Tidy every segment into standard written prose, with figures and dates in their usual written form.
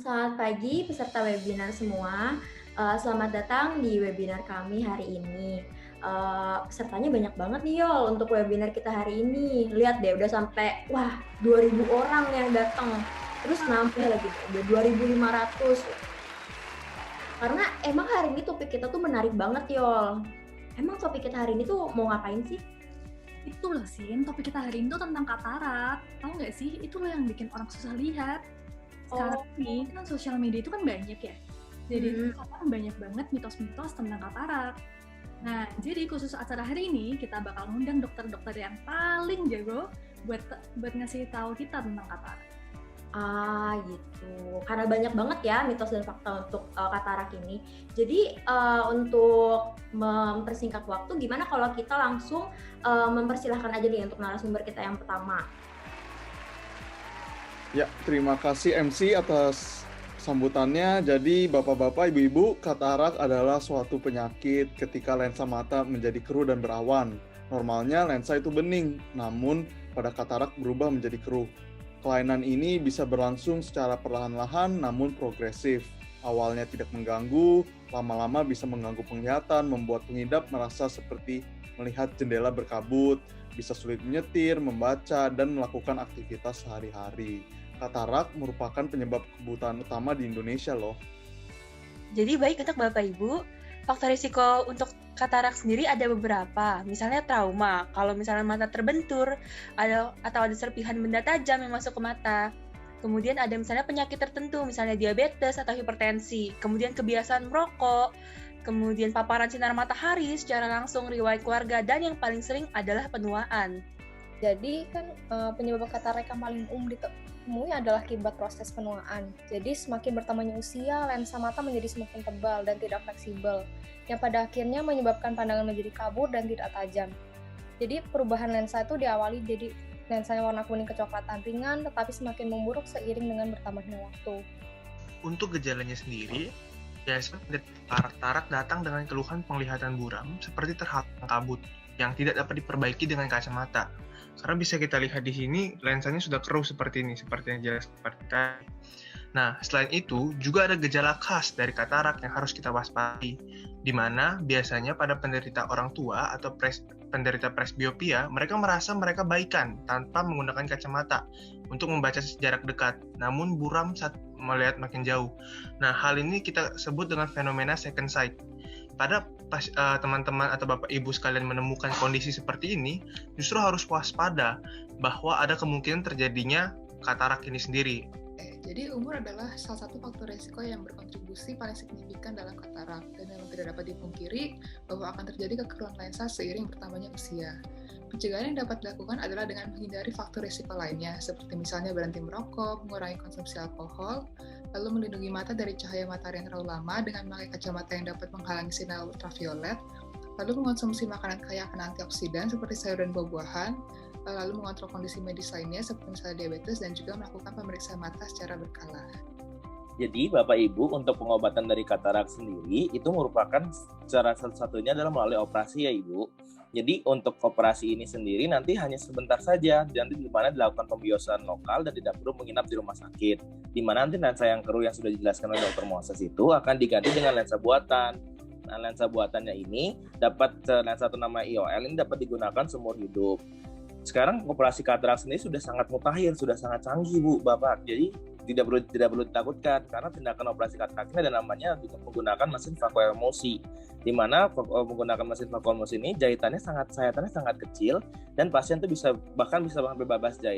Selamat pagi peserta webinar semua. Selamat datang di webinar kami hari ini. Pesertanya banyak banget nih Yol untuk webinar kita hari ini. Lihat deh udah sampai 2.000 orang yang datang. Terus nambah lagi udah 2.500. Karena emang hari ini topik kita tuh menarik banget Yol. Emang topik kita hari ini tuh mau ngapain sih? Itu loh Sin, topik kita hari ini tuh tentang katarak. Tahu nggak sih, itu loh yang bikin orang susah lihat. Sekarang ini kan sosial media itu kan banyak ya. Jadi sekarang banyak banget mitos-mitos tentang katarak. Nah, jadi khusus acara hari ini kita bakal ngundang dokter-dokter yang paling jago buat ngasih tahu kita tentang katarak. Gitu. Karena banyak banget ya mitos dan fakta untuk katarak ini. Jadi untuk mempersingkat waktu, gimana kalau kita langsung mempersilahkan aja nih untuk narasumber kita yang pertama. Ya, terima kasih MC atas sambutannya. Jadi Bapak-Bapak, Ibu-Ibu, katarak adalah suatu penyakit ketika lensa mata menjadi keruh dan berawan. Normalnya lensa itu bening, namun pada katarak berubah menjadi keruh. Kelainan ini bisa berlangsung secara perlahan-lahan namun progresif. Awalnya tidak mengganggu, lama-lama bisa mengganggu penglihatan, membuat pengidap merasa seperti melihat jendela berkabut, bisa sulit menyetir, membaca, dan melakukan aktivitas sehari-hari. Katarak merupakan penyebab kebutaan utama di Indonesia loh. Jadi baik untuk Bapak Ibu, faktor risiko untuk katarak sendiri ada beberapa. Misalnya trauma, kalau misalnya mata terbentur, atau ada serpihan benda tajam yang masuk ke mata. Kemudian ada misalnya penyakit tertentu, misalnya diabetes atau hipertensi. Kemudian kebiasaan merokok, kemudian paparan sinar matahari secara langsung, riwayat keluarga, dan yang paling sering adalah penuaan. Jadi kan penyebab katarak yang paling umum ditemui adalah akibat proses penuaan. Jadi semakin bertambahnya usia, lensa mata menjadi semakin tebal dan tidak fleksibel, yang pada akhirnya menyebabkan pandangan menjadi kabur dan tidak tajam. Jadi perubahan lensa itu diawali jadi lensanya warna kuning kecoklatan ringan, tetapi semakin memburuk seiring dengan bertambahnya waktu. Untuk gejalanya sendiri, biasanya katarak datang dengan keluhan penglihatan buram seperti terhalang kabut yang tidak dapat diperbaiki dengan kacamata. Karena bisa kita lihat di sini, lensanya sudah keruh seperti ini, seperti yang jelas seperti tadi. Nah, selain itu, juga ada gejala khas dari katarak yang harus kita waspadai, di mana biasanya pada penderita orang tua atau penderita presbiopia, mereka merasa mereka baikan tanpa menggunakan kacamata untuk membaca jarak dekat, namun buram saat melihat makin jauh. Nah, hal ini kita sebut dengan fenomena second sight. Pada teman-teman atau Bapak Ibu sekalian menemukan kondisi seperti ini, justru harus waspada bahwa ada kemungkinan terjadinya katarak ini sendiri. Jadi umur adalah salah satu faktor risiko yang berkontribusi paling signifikan dalam katarak, dan memang tidak dapat dipungkiri bahwa akan terjadi kekeruhan lensa seiring bertambahnya usia. Pencegahan yang dapat dilakukan adalah dengan menghindari faktor risiko lainnya, seperti misalnya berhenti merokok, mengurangi konsumsi alkohol, lalu melindungi mata dari cahaya matahari yang terlalu lama dengan memakai kacamata yang dapat menghalangi sinar ultraviolet, lalu mengonsumsi makanan kaya akan antioksidan seperti sayur dan buah-buahan, lalu mengontrol kondisi medis lainnya seperti misalnya diabetes, dan juga melakukan pemeriksaan mata secara berkala. Jadi Bapak Ibu, untuk pengobatan dari katarak sendiri itu merupakan cara satu-satunya adalah melalui operasi ya Ibu. Jadi untuk operasi ini sendiri nanti hanya sebentar saja, nanti di mana dilakukan pembiusan lokal dan tidak perlu menginap di rumah sakit. Di mana nanti lensa yang keruh yang sudah dijelaskan oleh Dr. Moses itu akan diganti dengan lensa buatan. Nah, lensa buatannya ini lensa nama IOL ini dapat digunakan seumur hidup. Sekarang operasi katarak sendiri sudah sangat mutakhir, sudah sangat canggih Bu, Bapak. Jadi tidak perlu ditakutkan karena tindakan operasi katarak ini ada namanya menggunakan mesin vakuoemulsi. Di mana menggunakan mesin vakuoemulsi ini sayatannya sangat kecil dan pasien itu bahkan bisa sampai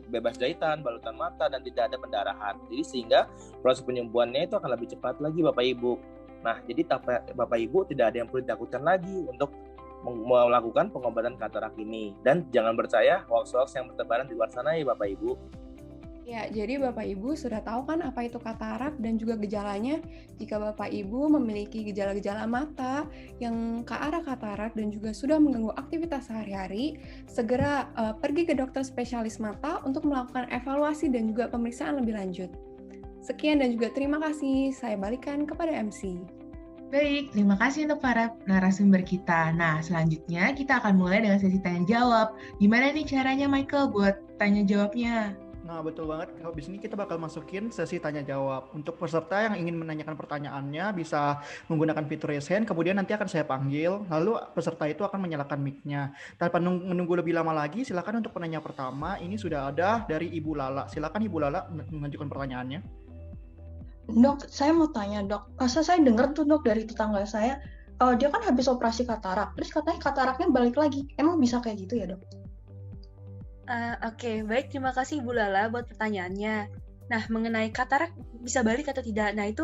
bebas jahitan, balutan mata dan tidak ada pendarahan. Jadi sehingga proses penyembuhannya itu akan lebih cepat lagi Bapak Ibu. Nah, jadi Bapak Ibu tidak ada yang perlu ditakutkan lagi untuk melakukan pengobatan katarak ini, dan jangan percaya hoax-hoax yang bertebaran di luar sana ya Bapak Ibu. Ya, jadi Bapak Ibu sudah tahu kan apa itu katarak dan juga gejalanya. Jika Bapak Ibu memiliki gejala-gejala mata yang ke arah katarak dan juga sudah mengganggu aktivitas sehari-hari, segera pergi ke dokter spesialis mata untuk melakukan evaluasi dan juga pemeriksaan lebih lanjut. Sekian dan juga terima kasih. Saya balikan kepada MC. Baik, terima kasih untuk para narasumber kita. Nah, selanjutnya kita akan mulai dengan sesi tanya jawab. Gimana nih caranya Michael buat tanya jawabnya? Nah, betul banget. Habis ini kita bakal masukin sesi tanya jawab. Untuk peserta yang ingin menanyakan pertanyaannya bisa menggunakan fitur raise hand, kemudian nanti akan saya panggil, lalu peserta itu akan menyalakan mic-nya. Tanpa menunggu lebih lama lagi, silakan untuk penanya pertama. Ini sudah ada dari Ibu Lala. Silakan Ibu Lala mengajukan pertanyaannya. Dok, saya mau tanya dok, saya dengar tuh dok dari tetangga saya, dia kan habis operasi katarak, terus katanya kataraknya balik lagi. Emang bisa kayak gitu ya dok? Oke, baik. Terima kasih Ibu Lala buat pertanyaannya. Nah, mengenai katarak bisa balik atau tidak? Nah, itu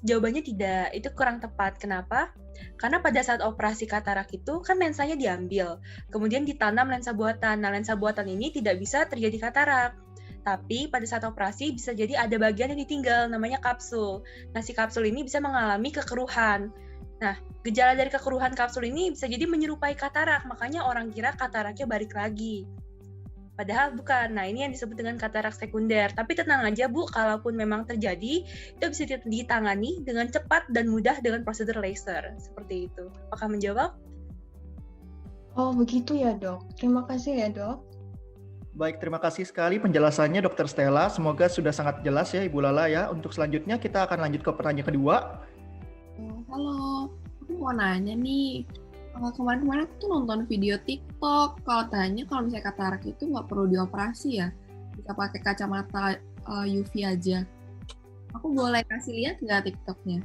jawabannya tidak. Itu kurang tepat. Kenapa? Karena pada saat operasi katarak itu kan lensanya diambil, kemudian ditanam lensa buatan. Nah, lensa buatan ini tidak bisa terjadi katarak. Tapi pada saat operasi bisa jadi ada bagian yang ditinggal, namanya kapsul. Nah, si kapsul ini bisa mengalami kekeruhan. Nah, gejala dari kekeruhan kapsul ini bisa jadi menyerupai katarak, makanya orang kira kataraknya balik lagi. Padahal bukan. Nah, ini yang disebut dengan katarak sekunder. Tapi tenang aja Bu, kalaupun memang terjadi, itu bisa ditangani dengan cepat dan mudah dengan prosedur laser. Seperti itu. Apakah menjawab? Oh, begitu ya dok. Terima kasih ya dok. Baik, terima kasih sekali penjelasannya Dr. Stella. Semoga sudah sangat jelas ya Ibu Lala ya. Untuk selanjutnya kita akan lanjut ke pertanyaan kedua. Halo, aku mau nanya nih. Kemarin-kemarin aku tuh nonton video TikTok. Kalau misalnya katarak itu nggak perlu dioperasi ya, bisa pakai kacamata UV aja. Aku boleh kasih lihat nggak TikToknya?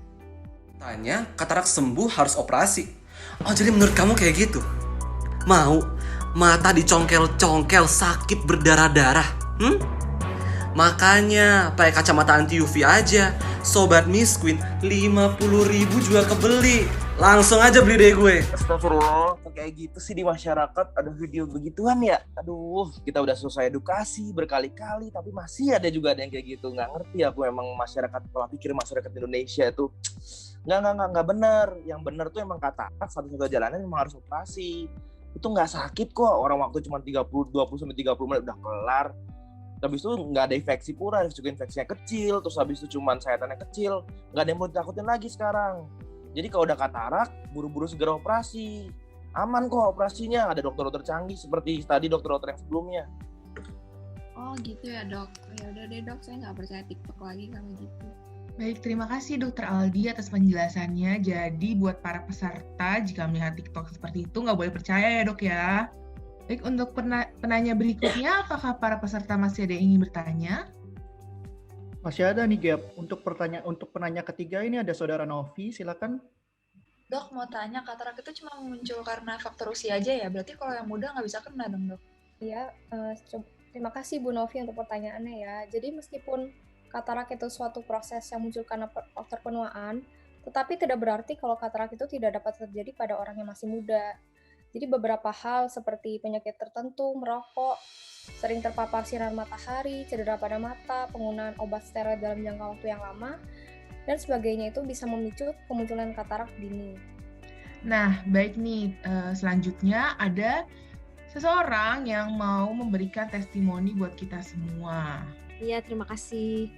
Tanya, katarak sembuh harus operasi. Oh, jadi menurut kamu kayak gitu? Mau? Mata dicongkel-congkel sakit berdarah-darah? Makanya pakai kacamata anti UV aja. Sobat Miss Queen, 50.000 juga kebeli. Langsung aja beli deh gue. Astagfirullah, kok kayak gitu sih di masyarakat ada video begituan ya? Aduh, kita udah selesai edukasi berkali-kali, tapi masih ada juga yang kayak gitu. Nggak ngerti aku emang masyarakat, pola pikir masyarakat Indonesia itu nggak benar. Yang benar tuh emang katarak satu-satu jalannya memang harus operasi. Itu nggak sakit kok, orang waktu cuma 20-30 menit udah kelar. Habis itu nggak ada infeksi pura, juga infeksinya kecil, terus habis itu cuma sayatannya kecil, nggak ada yang mau ditakutin lagi sekarang. Jadi kalau udah katarak, buru-buru segera operasi. Aman kok operasinya, ada dokter-dokter canggih seperti tadi dokter-dokter yang sebelumnya. Oh gitu ya dok, ya udah deh dok, saya nggak percaya TikTok lagi kalau gitu. Baik, terima kasih Dr. Aldi atas penjelasannya. Jadi buat para peserta, jika melihat TikTok seperti itu nggak boleh percaya ya dok ya. Baik, untuk penanya berikutnya, apakah para peserta masih ada yang ingin bertanya? Masih ada nih Gap. Untuk penanya ketiga ini ada Saudara Novi, silakan. Dok, mau tanya, katarak itu cuma muncul karena faktor usia aja ya? Berarti kalau yang muda nggak bisa kena dong dok? Iya, terima kasih Bu Novi untuk pertanyaannya ya. Jadi meskipun katarak itu suatu proses yang muncul karena faktor penuaan, tetapi tidak berarti kalau katarak itu tidak dapat terjadi pada orang yang masih muda. Jadi beberapa hal seperti penyakit tertentu, merokok, sering terpapar sinar matahari, cedera pada mata, penggunaan obat steroid dalam jangka waktu yang lama, dan sebagainya itu bisa memicu kemunculan katarak dini. Nah, baik nih, selanjutnya ada seseorang yang mau memberikan testimoni buat kita semua. Iya, terima kasih.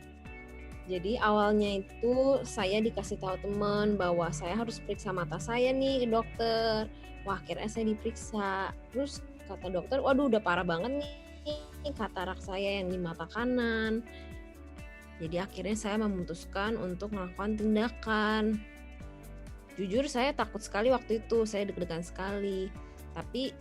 Jadi awalnya itu saya dikasih tahu teman bahwa saya harus periksa mata saya nih ke dokter. Wah, akhirnya saya diperiksa. Terus kata dokter, waduh udah parah banget nih katarak saya yang di mata kanan. Jadi akhirnya saya memutuskan untuk melakukan tindakan. Jujur saya takut sekali waktu itu, saya deg-degan sekali. Tapi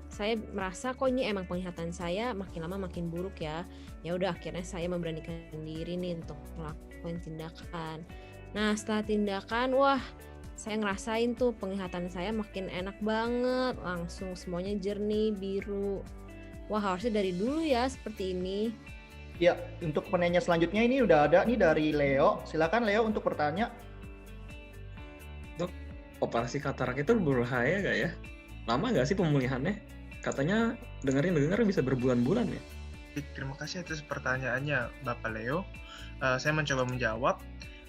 saya merasa kok ini emang penglihatan saya makin lama makin buruk ya. Ya udah akhirnya saya memberanikan diri nih untuk melakukan tindakan. Nah setelah tindakan, wah saya ngerasain tuh penglihatan saya makin enak banget, langsung semuanya jernih, biru. Wah harusnya dari dulu ya seperti ini. Ya, untuk penanya selanjutnya ini udah ada nih dari Leo. Silakan Leo untuk bertanya. Dok, operasi katarak itu berbahaya nggak ya? Lama nggak sih pemulihannya? Katanya dengar bisa berbulan-bulan ya. Terima kasih atas pertanyaannya Bapak Leo. Saya mencoba menjawab.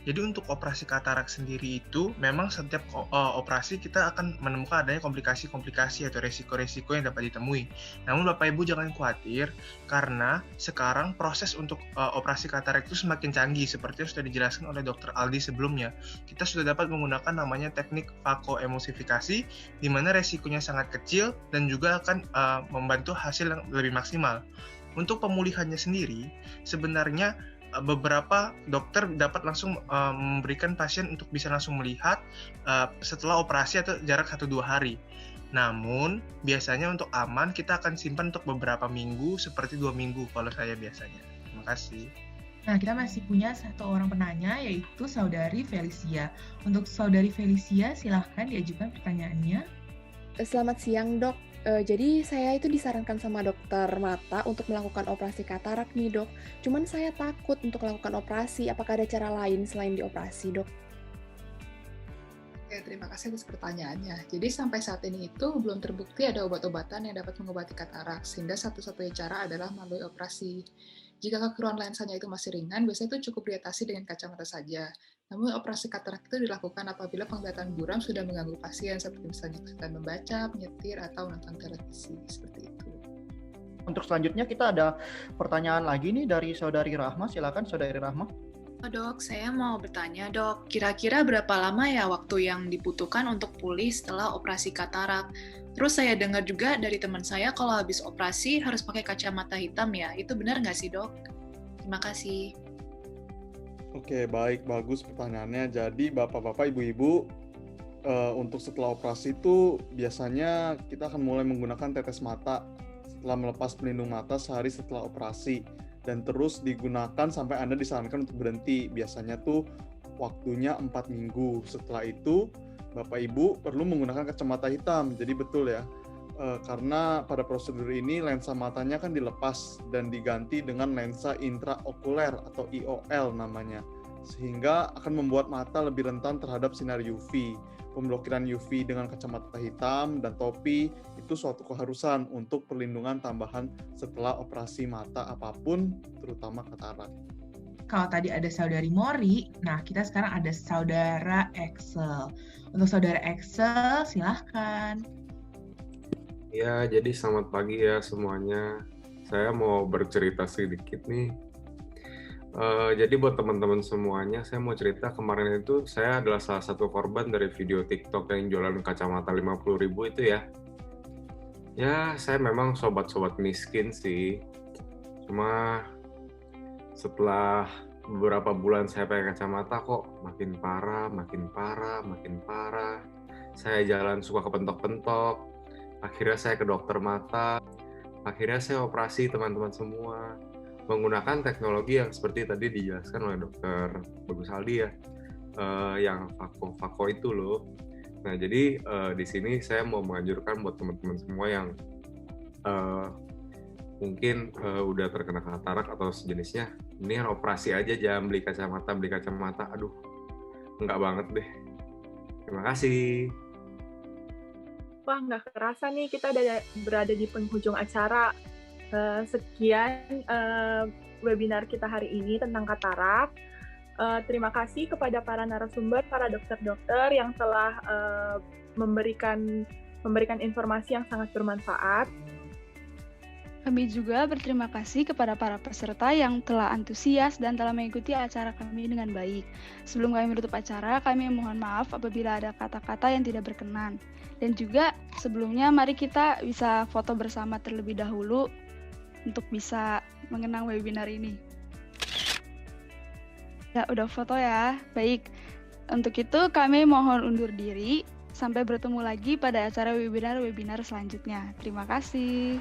Jadi untuk operasi katarak sendiri itu memang setiap operasi kita akan menemukan adanya komplikasi-komplikasi atau resiko-resiko yang dapat ditemui. Namun Bapak Ibu jangan khawatir karena sekarang proses untuk operasi katarak itu semakin canggih seperti yang sudah dijelaskan oleh Dr. Aldi sebelumnya. Kita sudah dapat menggunakan namanya teknik vakoemulsifikasi di mana resikonya sangat kecil dan juga akan membantu hasil yang lebih maksimal. Untuk pemulihannya sendiri, sebenarnya beberapa dokter dapat langsung memberikan pasien untuk bisa langsung melihat setelah operasi atau jarak 1-2 hari. Namun, biasanya untuk aman kita akan simpan untuk beberapa minggu, seperti 2 minggu kalau saya biasanya. Terima kasih. Nah, kita masih punya satu orang penanya, yaitu Saudari Felicia. Untuk Saudari Felicia, silahkan diajukan pertanyaannya. Selamat siang, Dok. Jadi saya itu disarankan sama dokter mata untuk melakukan operasi katarak nih, Dok. Cuman saya takut untuk melakukan operasi. Apakah ada cara lain selain dioperasi, Dok? Oke, terima kasih atas pertanyaannya. Jadi sampai saat ini itu belum terbukti ada obat-obatan yang dapat mengobati katarak, sehingga satu-satunya cara adalah melalui operasi. Jika kekeruan lensanya itu masih ringan, biasanya itu cukup diatasi dengan kacamata saja. Namun operasi katarak itu dilakukan apabila penglihatan buram sudah mengganggu pasien, seperti misalnya kesulitan membaca, menyetir, atau menonton televisi, seperti itu. Untuk selanjutnya kita ada pertanyaan lagi nih dari Saudari Rahma. Silakan Saudari Rahma. Dok, saya mau bertanya, Dok, kira-kira berapa lama ya waktu yang dibutuhkan untuk pulih setelah operasi katarak? Terus saya dengar juga dari teman saya kalau habis operasi harus pakai kacamata hitam ya. Itu benar nggak sih, Dok? Terima kasih. Oke, baik, bagus pertanyaannya. Jadi Bapak-Bapak, Ibu-Ibu, untuk setelah operasi itu biasanya kita akan mulai menggunakan tetes mata setelah melepas pelindung mata sehari setelah operasi. Dan terus digunakan sampai Anda disarankan untuk berhenti. Biasanya tuh waktunya 4 minggu. Setelah itu, Bapak Ibu perlu menggunakan kacamata hitam. Jadi betul ya, karena pada prosedur ini lensa matanya kan dilepas dan diganti dengan lensa intraokuler atau IOL namanya. Sehingga akan membuat mata lebih rentan terhadap sinar UV. Pemblokiran UV dengan kacamata hitam dan topi itu suatu keharusan untuk perlindungan tambahan setelah operasi mata apapun, terutama katarak. Kalau tadi ada Saudari Mori, nah kita sekarang ada Saudara Excel. Untuk Saudara Excel, silahkan. Ya, jadi selamat pagi ya semuanya. Saya mau bercerita sedikit nih. Jadi buat teman-teman semuanya, saya mau cerita kemarin itu saya adalah salah satu korban dari video TikTok yang jualan kacamata 50.000 itu ya. Ya, saya memang sobat-sobat miskin sih. Cuma setelah beberapa bulan saya pakai kacamata kok makin parah, makin parah, makin parah. Saya jalan suka kepentok-pentok. Akhirnya saya ke dokter mata. Akhirnya saya operasi teman-teman semua. Menggunakan teknologi yang seperti tadi dijelaskan oleh Dokter Bagus Aldi ya, yang Fako itu loh. Nah jadi di sini saya mau menganjurkan buat teman-teman semua yang mungkin udah terkena katarak atau sejenisnya, ini operasi aja, jangan beli kacamata. Aduh, enggak banget deh. Terima kasih. Wah, nggak kerasa nih kita udah berada di penghujung acara. Sekian webinar kita hari ini tentang katarak. Terima kasih kepada para narasumber, para dokter-dokter yang telah memberikan informasi yang sangat bermanfaat. Kami juga berterima kasih kepada para peserta yang telah antusias dan telah mengikuti acara kami dengan baik. Sebelum kami menutup acara, kami mohon maaf apabila ada kata-kata yang tidak berkenan. Dan juga sebelumnya mari kita bisa foto bersama terlebih dahulu untuk bisa mengenang webinar ini. Ya, udah foto ya. Baik, untuk itu kami mohon undur diri. Sampai bertemu lagi pada acara webinar-webinar selanjutnya. Terima kasih.